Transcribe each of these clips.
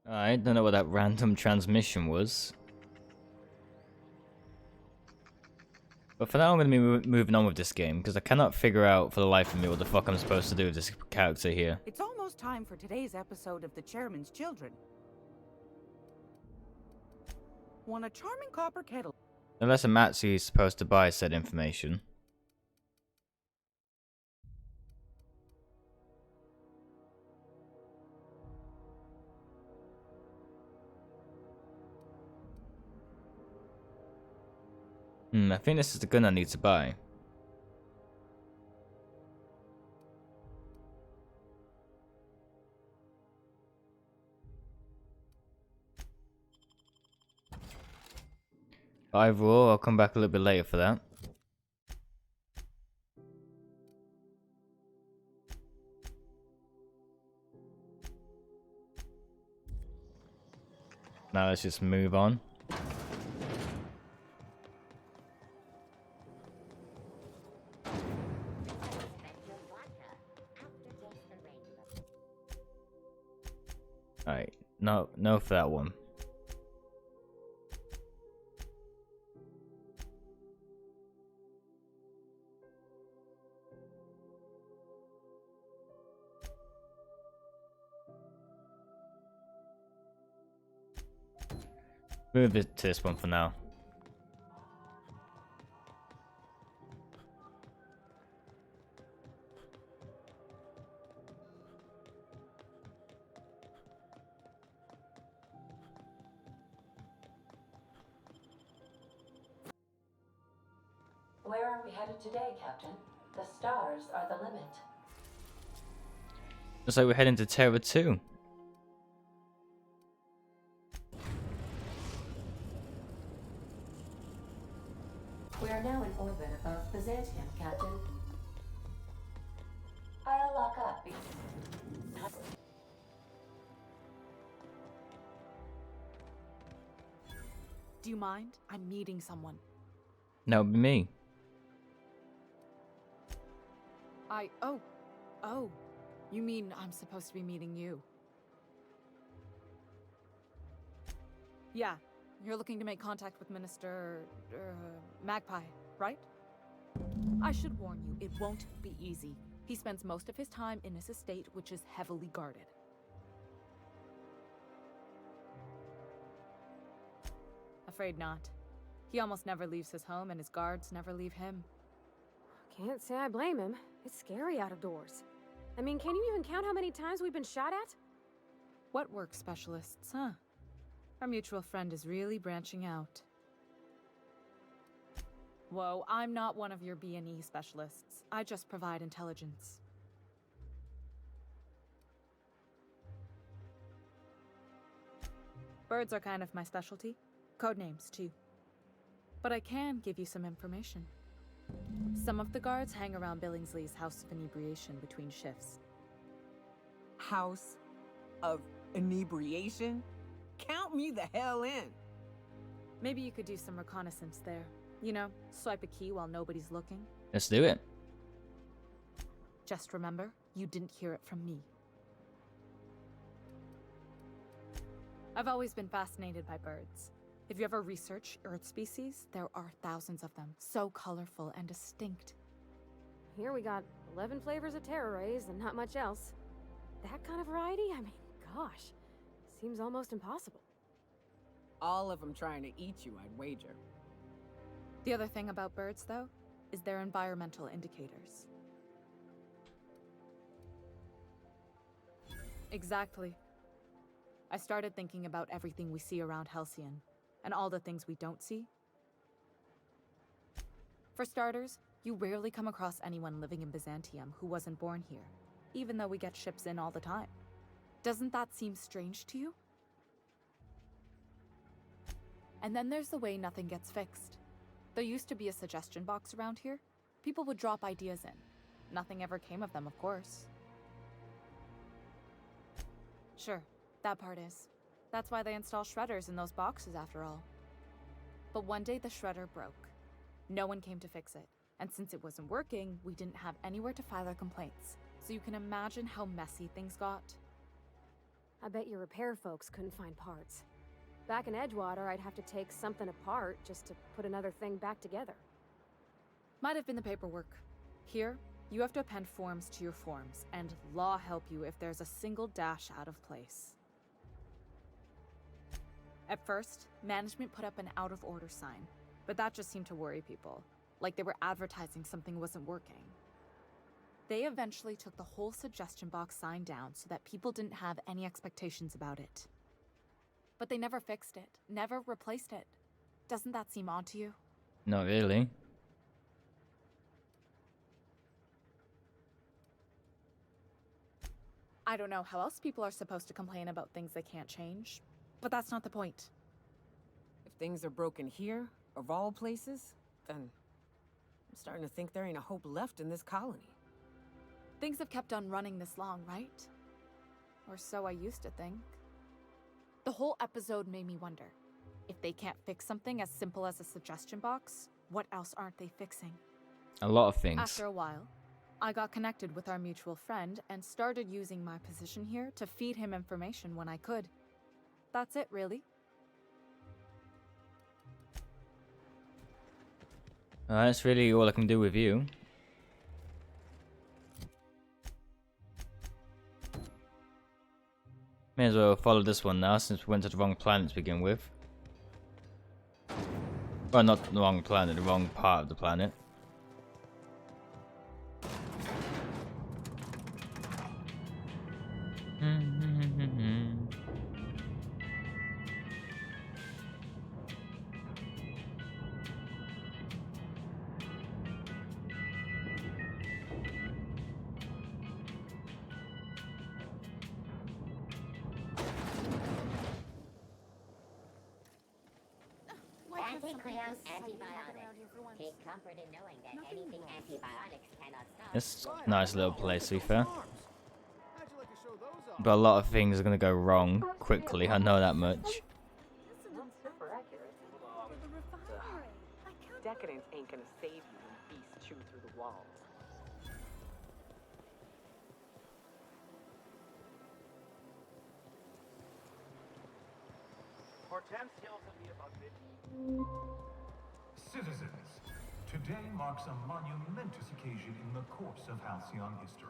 I don't know what that random transmission was. But for now, I'm going to be moving on with this game, because I cannot figure out for the life of me what the fuck I'm supposed to do with this character here. It's almost time for today's episode of The Chairman's Children. Want a charming copper kettle? Unless Amatsu is supposed to buy said information. I think this is the gun I need to buy. But overall, I'll come back a little bit later for that. Now let's just move on. Alright, no for that one. Move it to this one for now. Where are we headed today, Captain? The stars are the limit. Looks like we're heading to Terra 2. We are now in orbit above Byzantium, Captain. I'll lock up. Do you mind? I'm meeting someone. That would be me. Oh. You mean I'm supposed to be meeting you? Yeah, you're looking to make contact with Minister... Magpie, right? I should warn you, it won't be easy. He spends most of his time in his estate, which is heavily guarded. Afraid not. He almost never leaves his home, and his guards never leave him. Can't say I blame him. It's scary out of doors. I mean, can you even count how many times we've been shot at? What work specialists, huh? Our mutual friend is really branching out. Whoa, I'm not one of your B&E specialists. I just provide intelligence. Birds are kind of my specialty. Codenames, too. But I can give you some information. Some of the guards hang around Billingsley's House of Inebriation between shifts. House of Inebriation? Count me the hell in. Maybe you could do some reconnaissance there. You know, swipe a key while nobody's looking. Let's do it. Just remember, you didn't hear it from me. I've always been fascinated by birds. If you ever research Earth species, there are thousands of them, so colorful and distinct. Here we got 11 flavors of terror rays and not much else. That kind of variety? I mean, gosh, seems almost impossible. All of them trying to eat you, I'd wager. The other thing about birds, though, is their environmental indicators. Exactly. I started thinking about everything we see around Halcyon, and all the things we don't see. For starters, you rarely come across anyone living in Byzantium who wasn't born here, even though we get ships in all the time. Doesn't that seem strange to you? And then there's the way nothing gets fixed. There used to be a suggestion box around here. People would drop ideas in. Nothing ever came of them, of course. Sure, that part is. That's why they install shredders in those boxes, after all. But one day the shredder broke. No one came to fix it, and since it wasn't working, we didn't have anywhere to file our complaints. So you can imagine how messy things got. I bet your repair folks couldn't find parts. Back in Edgewater, I'd have to take something apart just to put another thing back together. Might have been the paperwork. Here, you have to append forms to your forms, and law help you if there's a single dash out of place. At first, management put up an out-of-order sign, but that just seemed to worry people, like they were advertising something wasn't working. They eventually took the whole suggestion box sign down so that people didn't have any expectations about it. But they never fixed it, never replaced it. Doesn't that seem odd to you? Not really. I don't know how else people are supposed to complain about things they can't change, but that's not the point. If things are broken here, of all places, then I'm starting to think there ain't a hope left in this colony. Things have kept on running this long, right? Or so I used to think. The whole episode made me wonder, if they can't fix something as simple as a suggestion box, what else aren't they fixing? A lot of things. After a while, I got connected with our mutual friend and started using my position here to feed him information when I could. That's it, really. That's really all I can do with you. May as well follow this one now, since we went to the wrong planet to begin with. Well, not the wrong planet, the wrong part of the planet. Anti-Cleo's antibiotics. Take comfort in knowing that anything antibiotics cannot stop. It's a nice little place, to be fair. But a lot of things are going to go wrong quickly, I know that much. Decadence ain't gonna save you when beasts chew through the walls. Citizens, today marks a monumentous occasion in the course of Halcyon history.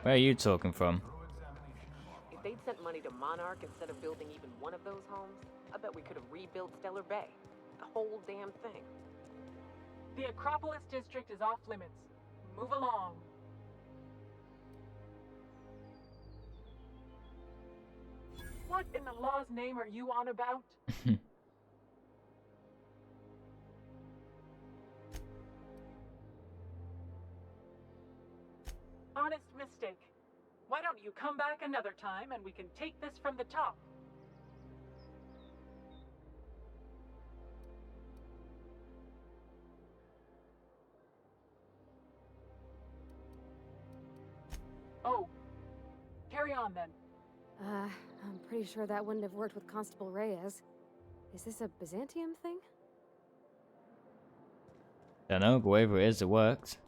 Where are you talking from? If they'd sent money to Monarch instead of building even one of those homes, I bet we could have rebuilt Stellar Bay. The whole damn thing. The Acropolis district is off limits. Move along. What in the law's name are you on about? Honest mistake. Why don't you come back another time and we can take this from the top? Oh, carry on then. I'm pretty sure that wouldn't have worked with Constable Reyes. Is this a Byzantium thing? Don't know, but whatever it is, it worked.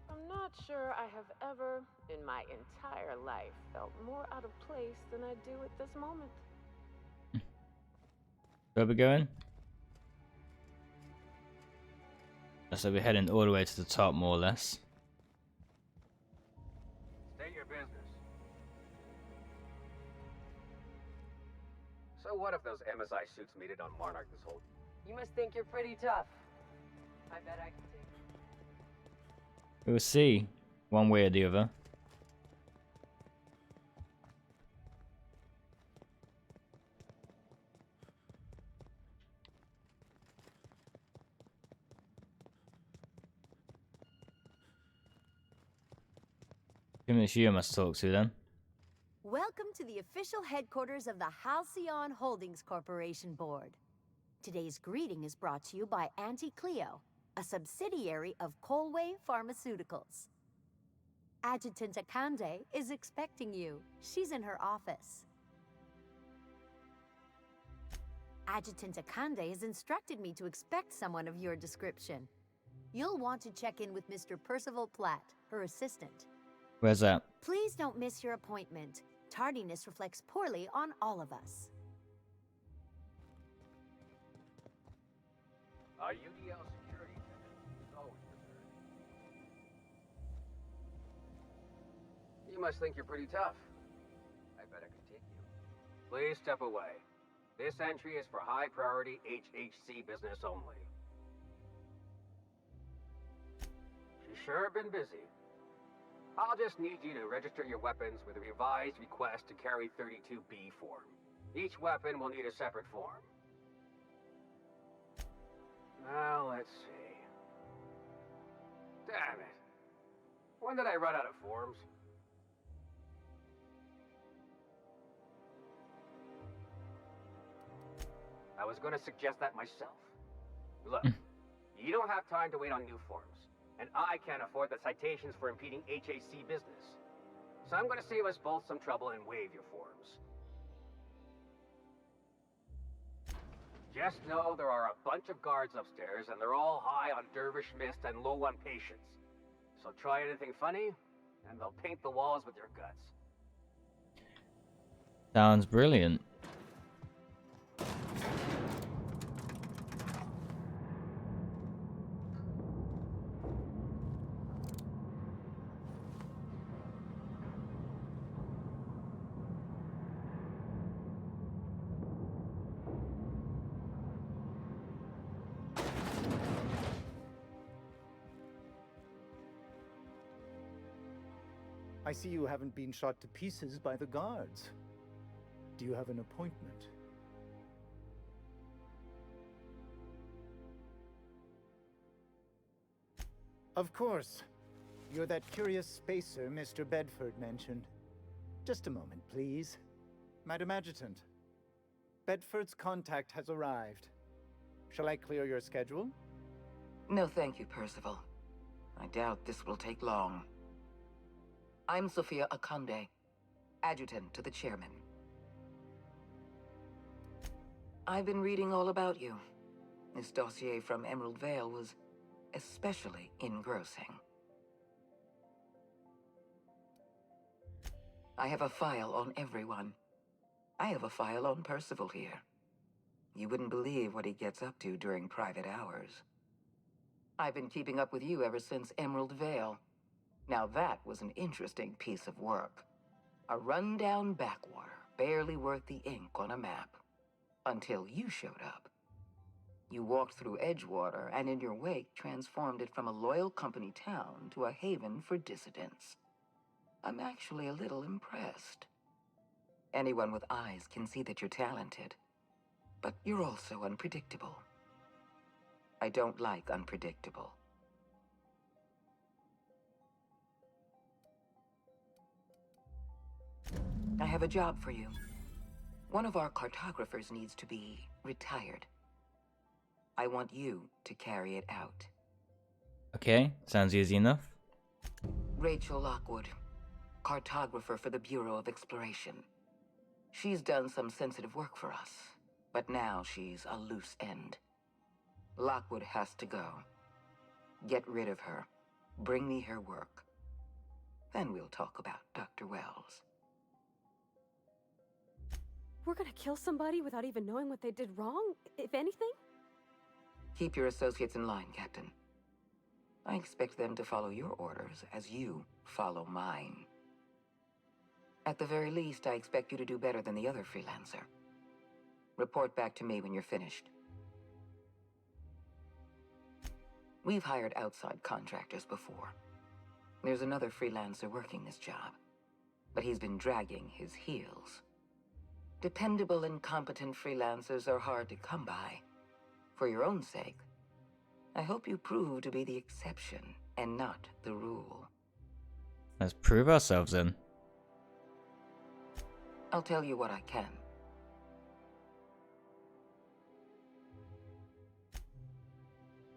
I'm not sure I have ever, in my entire life, felt more out of place than I do at this moment. Where are we going? So we're heading all the way to the top, more or less. State your business. So what if those MSI suits made it on Monarch this whole... You must think you're pretty tough. I bet I can take it. We'll see, one way or the other. It's you I must talk to then. Welcome to the official headquarters of the Halcyon Holdings Corporation Board. Today's greeting is brought to you by Auntie Cleo, a subsidiary of Colway Pharmaceuticals. Adjutant Akande is expecting you. She's in her office. Adjutant Akande has instructed me to expect someone of your description. You'll want to check in with Mr. Percival Platt, her assistant. Where's that? Please don't miss your appointment. Tardiness reflects poorly on all of us. UDL security attendant is always prepared. You must think you're pretty tough. I bet I could take you. Please step away. This entry is for high priority HHC business only. She's sure been busy. I'll just need you to register your weapons with a revised request to carry 32B form. Each weapon will need a separate form. Now, let's see. Damn it. When did I run out of forms? I was going to suggest that myself. Look, you don't have time to wait on new forms. And I can't afford the citations for impeding HAC business. So I'm going to save us both some trouble and waive your forms. Just know there are a bunch of guards upstairs, and they're all high on dervish mist and low on patience. So try anything funny, and they'll paint the walls with your guts. Sounds brilliant. I see you haven't been shot to pieces by the guards. Do you have an appointment? Of course. You're that curious spacer Mr. Bedford mentioned. Just a moment, please. Madam Adjutant, Bedford's contact has arrived. Shall I clear your schedule? No, thank you, Percival. I doubt this will take long. I'm Sophia Akande, adjutant to the chairman. I've been reading all about you. This dossier from Emerald Vale was especially engrossing. I have a file on everyone. I have a file on Percival here. You wouldn't believe what he gets up to during private hours. I've been keeping up with you ever since Emerald Vale. Now that was an interesting piece of work. A rundown backwater, barely worth the ink on a map. Until you showed up. You walked through Edgewater and in your wake transformed it from a loyal company town to a haven for dissidents. I'm actually a little impressed. Anyone with eyes can see that you're talented. But you're also unpredictable. I don't like unpredictable. I have a job for you. One of our cartographers needs to be retired. I want you to carry it out. Okay, sounds easy enough. Rachel Lockwood, cartographer for the Bureau of Exploration. She's done some sensitive work for us, but now she's a loose end. Lockwood has to go. Get rid of her. Bring me her work. Then we'll talk about Dr. Wells. We're gonna kill somebody without even knowing what they did wrong, if anything? Keep your associates in line, Captain. I expect them to follow your orders as you follow mine. At the very least, I expect you to do better than the other freelancer. Report back to me when you're finished. We've hired outside contractors before. There's another freelancer working this job, but he's been dragging his heels. Dependable and competent freelancers are hard to come by. For your own sake, I hope you prove to be the exception and not the rule. Let's prove ourselves then. I'll tell you what I can.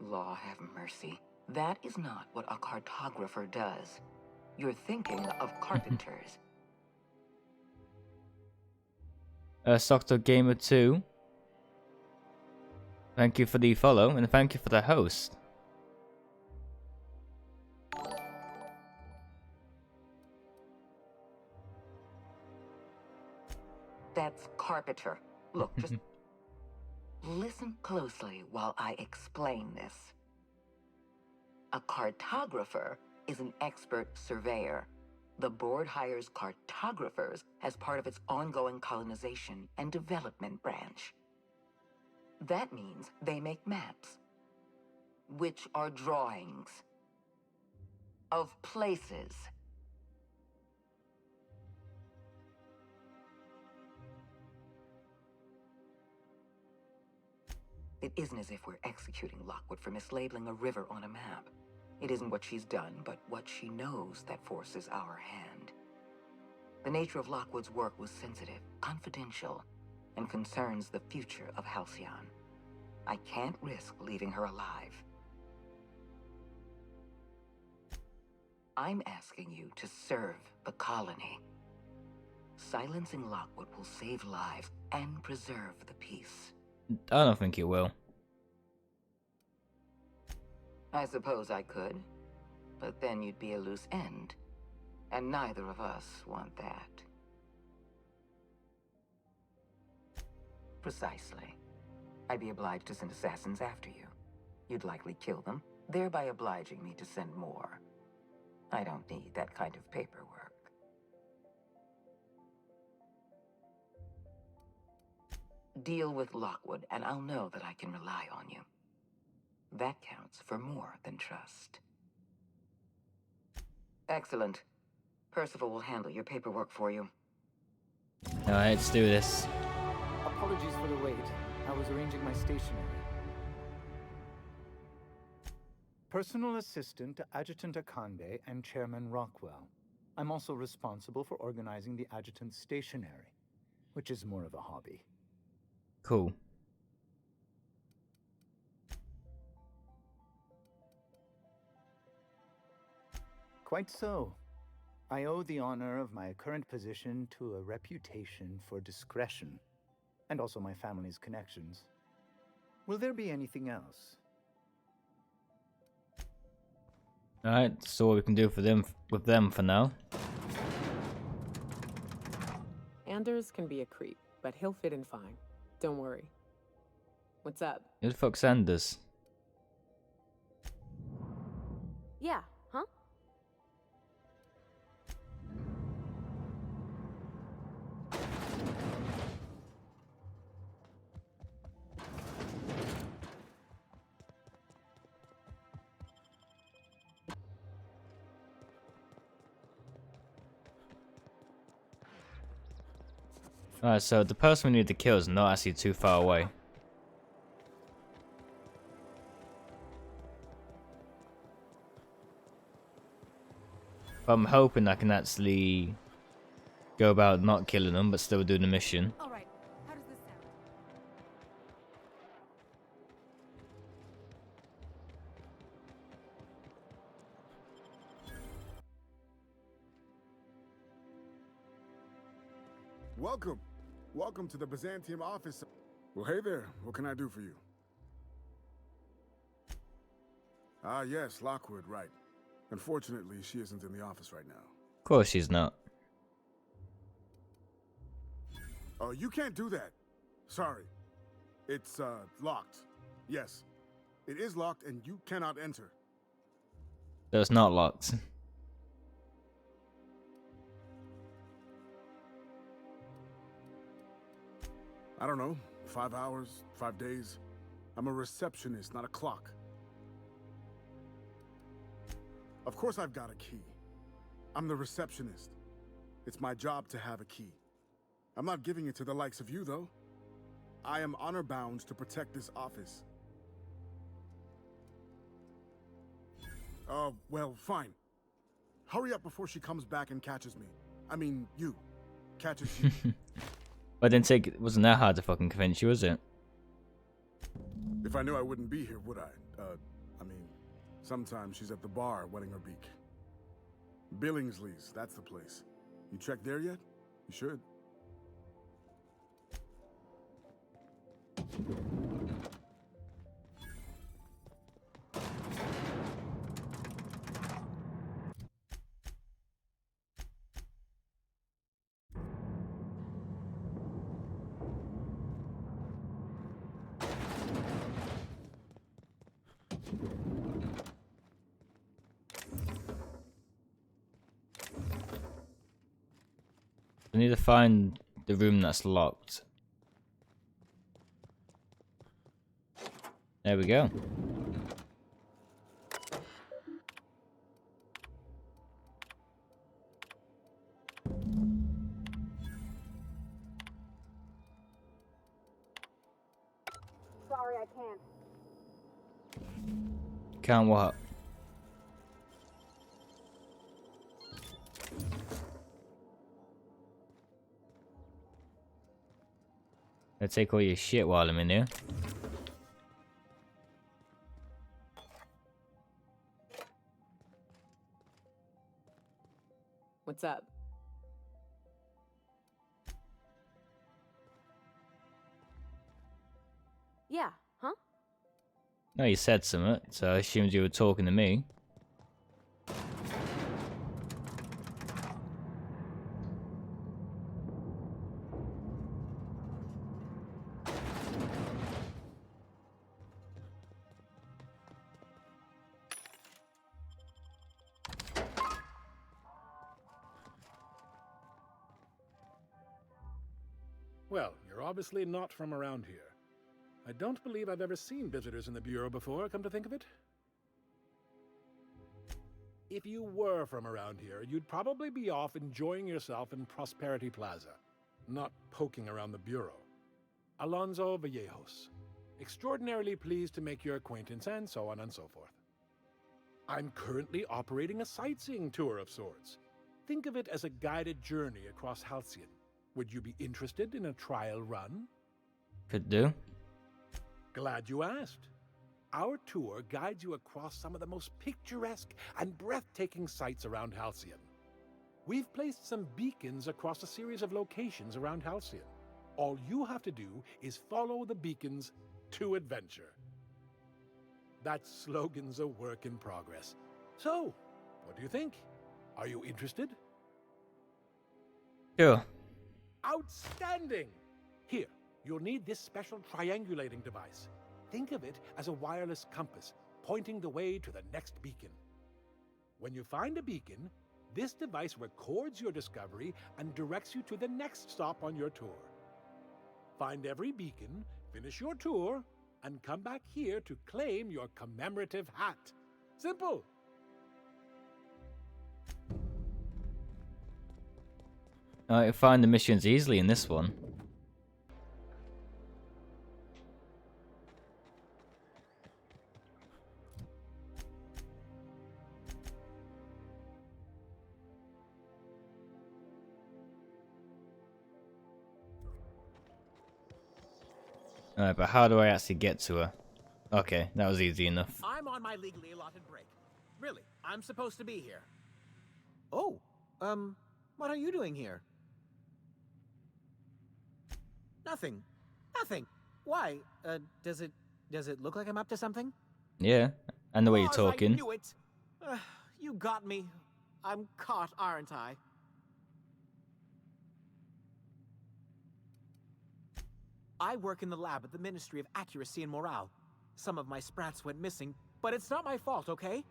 Law have mercy. That is not what a cartographer does. You're thinking of carpenters. Dr. Gamer 2. Thank you for the follow, and thank you for the host. That's Carpenter. Look, just listen closely while I explain this. A cartographer is an expert surveyor. The board hires cartographers as part of its ongoing colonization and development branch. That means they make maps, which are drawings of places. It isn't as if we're executing Lockwood for mislabeling a river on a map. It isn't what she's done, but what she knows that forces our hand. The nature of Lockwood's work was sensitive, confidential, and concerns the future of Halcyon. I can't risk leaving her alive. I'm asking you to serve the colony. Silencing Lockwood will save lives and preserve the peace. I don't think it will. I suppose I could, but then you'd be a loose end, and neither of us want that. Precisely. I'd be obliged to send assassins after you. You'd likely kill them, thereby obliging me to send more. I don't need that kind of paperwork. Deal with Lockwood, and I'll know that I can rely on you. That counts for more than trust. Excellent. Percival will handle your paperwork for you. Alright, let's do this. Apologies for the wait. I was arranging my stationery. Personal assistant to Adjutant Akande and Chairman Rockwell. I'm also responsible for organizing the adjutant's stationery, which is more of a hobby. Cool. Quite so. I owe the honor of my current position to a reputation for discretion, and also my family's connections. Will there be anything else? Alright, so what we can do for them with them for now. Anders can be a creep, but he'll fit in fine. Don't worry. What's up? Who the fuck's Anders? Yeah, huh? Alright, so the person we need to kill is not actually too far away. But I'm hoping I can actually go about not killing them, but still do the mission. All right. How does this sound? Welcome. Welcome to the Byzantium office. Well, hey there. What can I do for you? Ah, yes, Lockwood, right. Unfortunately, she isn't in the office right now. Of course she's not. Oh, you can't do that. Sorry. It's, locked. Yes. It is locked and you cannot enter. So it's not locked. I don't know. 5 hours, 5 days. I'm a receptionist, not a clock. Of course I've got a key. I'm the receptionist. It's my job to have a key. I'm not giving it to the likes of you, though. I am honor-bound to protect this office. Well, fine. Hurry up before she comes back and catches me. I mean, you. Catches you. But it wasn't that hard to fucking convince you, was it? If I knew I wouldn't be here, would I? I mean, sometimes she's at the bar wetting her beak. Billingsley's, that's the place. You checked there yet? You should. I need to find the room that's locked. There we go. Sorry, I can't. Can't what? I'll take all your shit while I'm in here. What's up? Yeah, huh? No, you said something, so I assumed you were talking to me. Well, you're obviously not from around here. I don't believe I've ever seen visitors in the Bureau before, come to think of it. If you were from around here, you'd probably be off enjoying yourself in Prosperity Plaza, not poking around the Bureau. Alonso Vallejos. Extraordinarily pleased to make your acquaintance, and so on and so forth. I'm currently operating a sightseeing tour of sorts. Think of it as a guided journey across Halcyon. Would you be interested in a trial run? Could do. Glad you asked. Our tour guides you across some of the most picturesque and breathtaking sights around Halcyon. We've placed some beacons across a series of locations around Halcyon. All you have to do is follow the beacons to adventure. That slogan's a work in progress. So, what do you think? Are you interested? Sure. Outstanding! Here, you'll need this special triangulating device. Think of it as a wireless compass, pointing the way to the next beacon. When you find a beacon, this device records your discovery and directs you to the next stop on your tour. Find every beacon, finish your tour, and come back here to claim your commemorative hat. Simple! I find the missions easily in this one. Alright, but how do I actually get to her? Okay, that was easy enough. I'm on my legally allotted break. Really, I'm supposed to be here. Oh, what are you doing here? Nothing. Nothing. Why? Does it look like I'm up to something? Yeah, and the way you're I talking. knew it. You got me. I'm caught, aren't I? I work in the lab at the Ministry of Accuracy and Morale. Some of my sprats went missing, but it's not my fault, okay?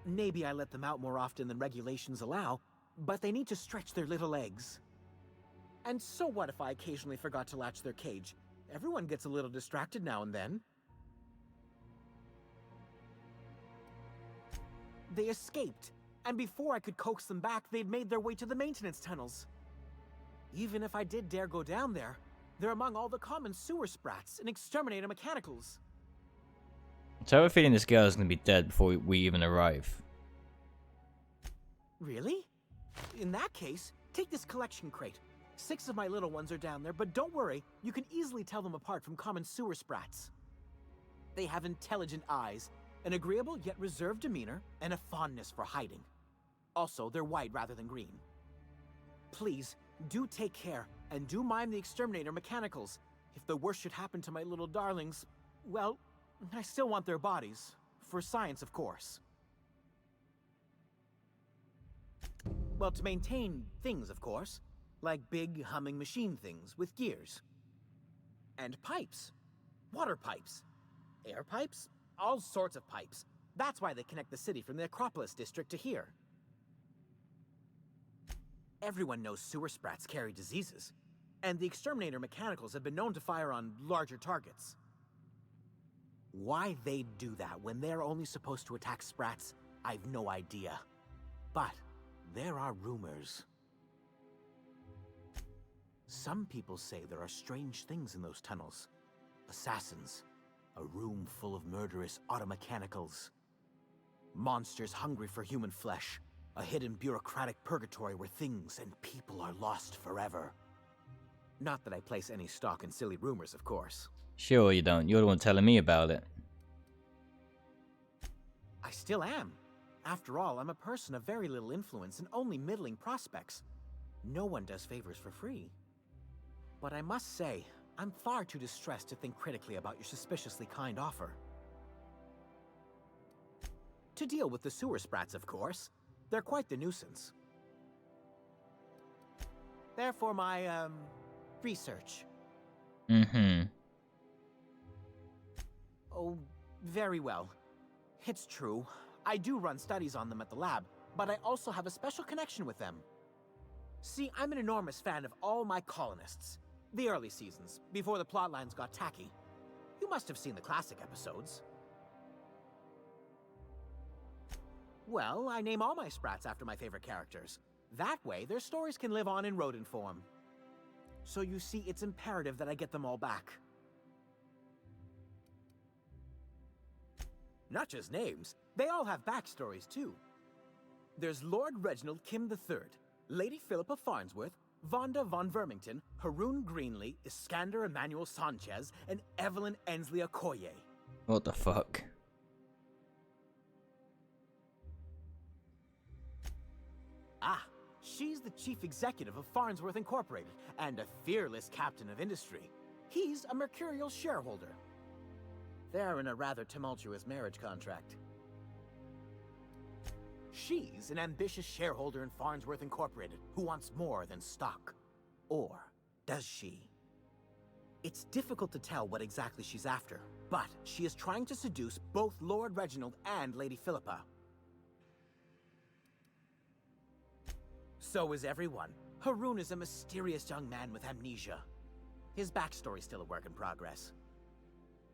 Maybe I let them out more often than regulations allow, but they need to stretch their little legs. And so what if I occasionally forgot to latch their cage? Everyone gets a little distracted now and then. They escaped, and before I could coax them back, they'd made their way to the maintenance tunnels. Even if I did dare go down there, they're among all the common sewer sprats and exterminator mechanicals. So I have a feeling this girl is going to be dead before we even arrive. Really? In that case, take this collection crate. 6 of my little ones are down there, but don't worry, you can easily tell them apart from common sewer sprats. They have intelligent eyes, an agreeable yet reserved demeanor, and a fondness for hiding. Also, they're white rather than green. Please, do take care, and do mind the exterminator mechanicals. If the worst should happen to my little darlings, well, I still want their bodies. For science, of course. Well, to maintain things, of course. Like big, humming machine things with gears. And pipes. Water pipes. Air pipes? all sorts of pipes. That's why they connect the city from the Acropolis district to here. Everyone knows sewer sprats carry diseases, and the exterminator mechanicals have been known to fire on larger targets. Why they do that when they're only supposed to attack sprats, I've no idea. But there are rumors. Some people say there are strange things in those tunnels. Assassins, a room full of murderous automechanicals, monsters hungry for human flesh, a hidden bureaucratic purgatory where things and people are lost forever. Not that I place any stock in silly rumors, of course. Sure you don't. You're the one telling me about it. I still am. After all, I'm a person of very little influence and only middling prospects. No one does favors for free. But I must say, I'm far too distressed to think critically about your suspiciously kind offer. To deal with the sewer sprats, of course. They're quite the nuisance. Therefore, my, research. Mm-hmm. Oh, very well. It's true. I do run studies on them at the lab, but I also have a special connection with them. See, I'm an enormous fan of all my colonists. The early seasons, before the plotlines got tacky. You must have seen the classic episodes. Well, I name all my sprats after my favorite characters. That way, their stories can live on in rodent form. So you see, it's imperative that I get them all back. Not just names, they all have backstories too. There's Lord Reginald Kim III, Lady Philippa Farnsworth, Vonda von Vermington, Haroon Greenlee, Iskander Emmanuel Sanchez, and Evelyn Ensley Okoye. What the fuck? Ah, she's the chief executive of Farnsworth Incorporated and a fearless captain of industry. He's a mercurial shareholder. They're in a rather tumultuous marriage contract. She's an ambitious shareholder in Farnsworth Incorporated who wants more than stock. Or does she? It's difficult to tell what exactly she's after, but she is trying to seduce both Lord Reginald and Lady Philippa. So is everyone. Haroon is a mysterious young man with amnesia. His backstory's still a work in progress.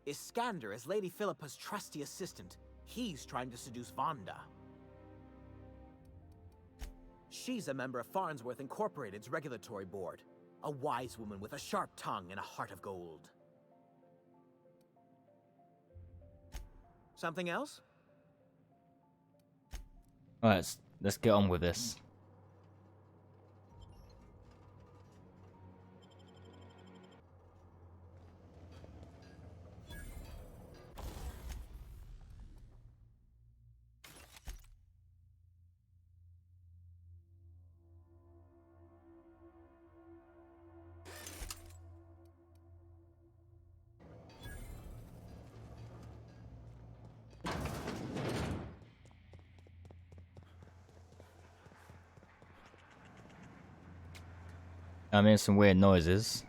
Iskander is Lady Philippa's trusty assistant. He's trying to seduce Vonda. She's a member of Farnsworth Incorporated's regulatory board. A wise woman with a sharp tongue and a heart of gold. Something else? Alright, let's get on with this. I'm hearing some weird noises.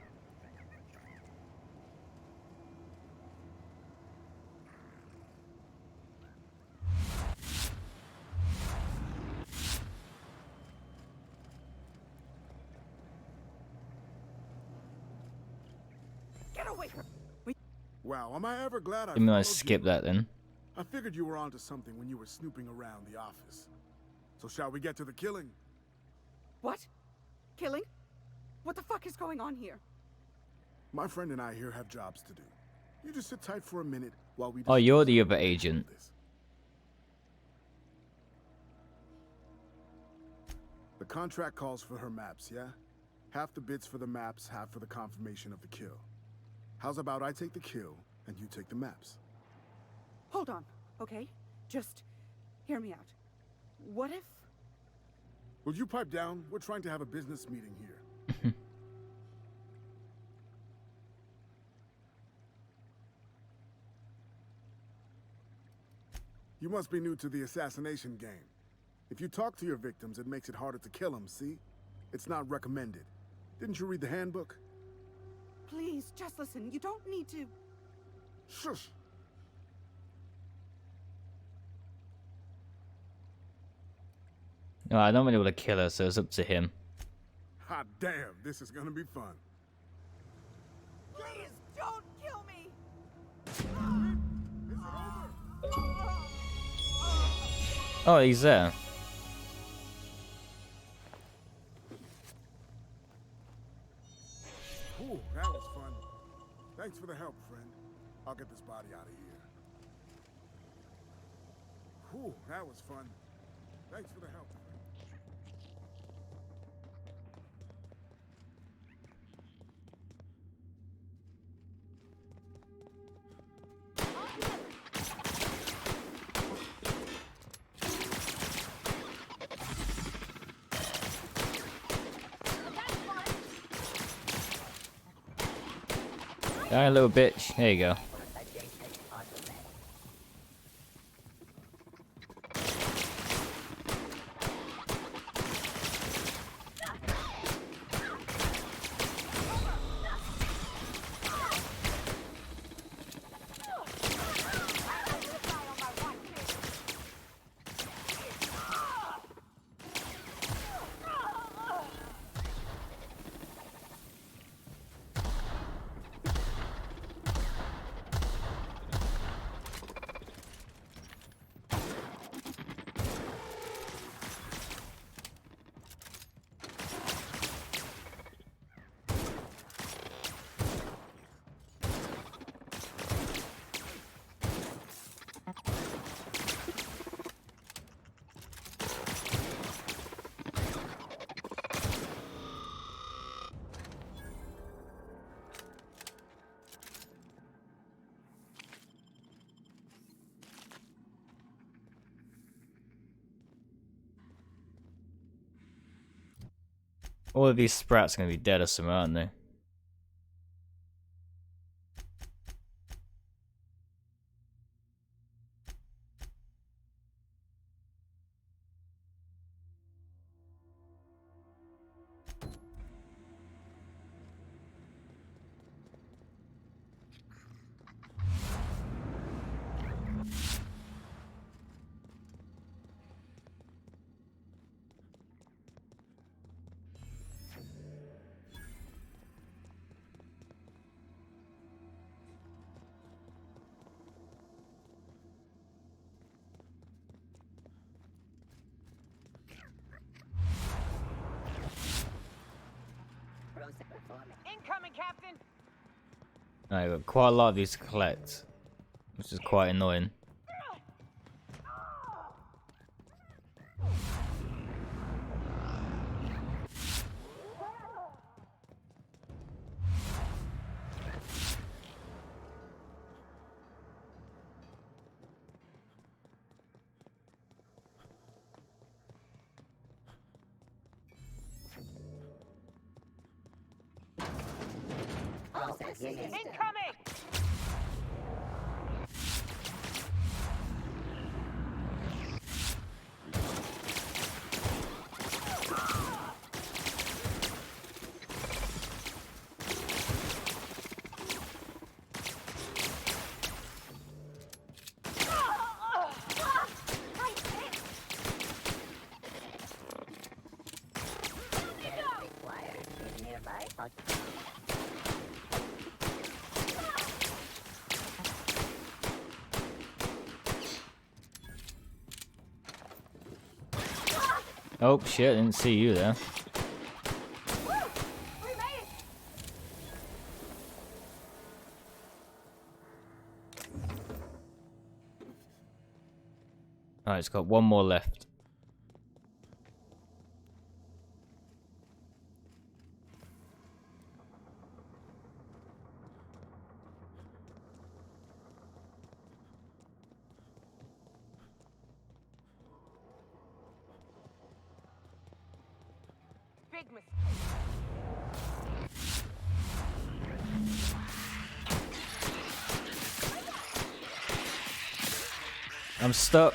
Get away from me! Wow, am I ever glad I Give me followed a skip you? that then. I figured you were onto something when you were snooping around the office. So shall we get to the killing? What? Killing? What the fuck is going on here? My friend and I here have jobs to do. You just sit tight for a minute while we... Oh, you're the other agent. The contract calls for her maps, yeah? Half the bits for the maps, half for the confirmation of the kill. How's about I take the kill, and you take the maps? Hold on, okay? Just hear me out. What if... Will you pipe down? We're trying to have a business meeting here. You must be new to the assassination game. If you talk to your victims, it makes it harder to kill them, see? It's not recommended. Didn't you read the handbook? Please, just listen. You don't need to... Shush! No, I don't want to be able to kill her, so it's up to him. Hot damn, this is gonna be fun. Please don't kill me. Oh, he's there. Ooh, that was fun. Thanks for the help, friend. I'll get this body out of here. Ooh, that was fun. Thanks for the help, friend. Die, little bitch. There you go. All of these sprats are gonna be dead or something, aren't they? Incoming, Captain! I got quite a lot of these to collect, which is quite annoying. Incoming! Oh shit, I didn't see you there. Alright, it's got one more left. Big mistake. I'm stuck.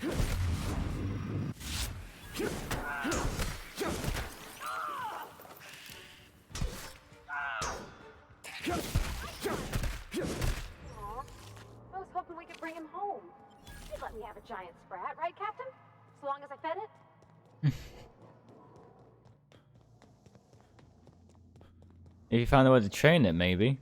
I was hoping we could bring him home. You'd let me have a giant sprat, right, Captain? As long as I fed it? If you found a way to train it, maybe.